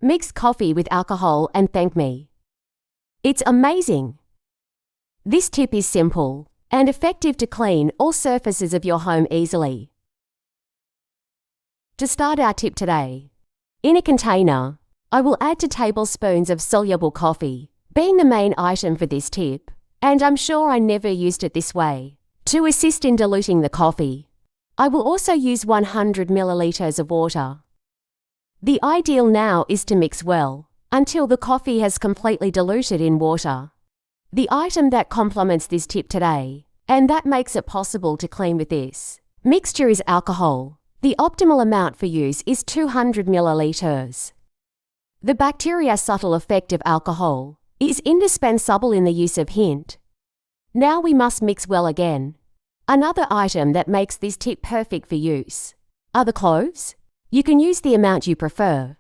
Mix coffee with alcohol and thank me. It's amazing. This tip is simple and effective to clean all surfaces of your home easily. To start our tip today, in a container, I will add 2 tablespoons of soluble coffee, being the main item for this tip, and I'm sure I never used it this way. To assist in diluting the coffee, I will also use 100 milliliters of water. The ideal now is to mix well until the coffee has completely diluted in water. The item that complements this tip today, and that makes it possible to clean with this mixture, is alcohol. The optimal amount for use is 200 milliliters. The bacteria-subtle effect of alcohol is indispensable in the use of hint. Now we must mix well again. Another item that makes this tip perfect for use are the cloves. You can use the amount you prefer.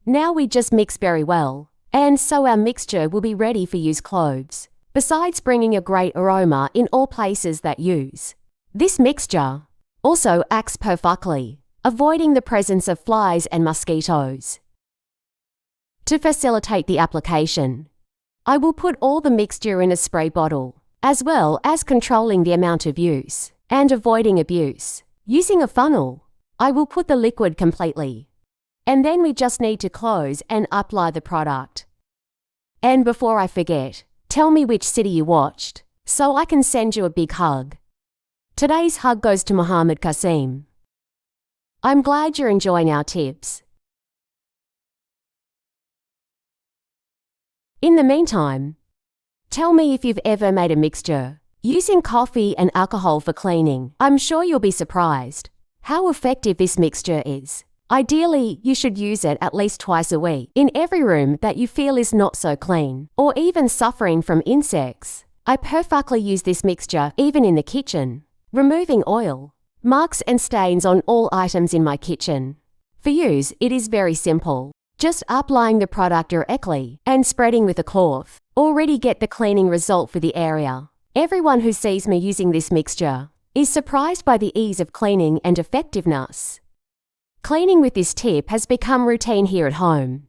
Now we just mix very well, and so our mixture will be ready for use cloves, besides bringing a great aroma in all places that use. This mixture also acts perfectly, avoiding the presence of flies and mosquitoes. To facilitate the application, I will put all the mixture in a spray bottle, as well as controlling the amount of use and avoiding abuse. Using a funnel, I will put the liquid completely, and then we just need to close and apply the product. And before I forget, tell me which city you watched, so I can send you a big hug. Today's hug goes to Mohammed Qasim. I'm glad you're enjoying our tips. In the meantime, tell me if you've ever made a mixture using coffee and alcohol for cleaning. I'm sure you'll be surprised how effective this mixture is. Ideally, you should use it at least twice a week in every room that you feel is not so clean or even suffering from insects. I perfectly use this mixture even in the kitchen, removing oil, marks and stains on all items in my kitchen. For use, it is very simple. Just applying the product directly and spreading with a cloth already get the cleaning result for the area. Everyone who sees me using this mixture is surprised by the ease of cleaning and effectiveness. Cleaning with this tip has become routine here at home.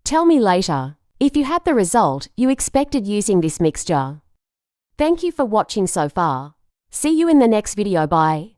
Tell me later if you had the result you expected using this mixture. Thank you for watching so far. See you in the next video. Bye.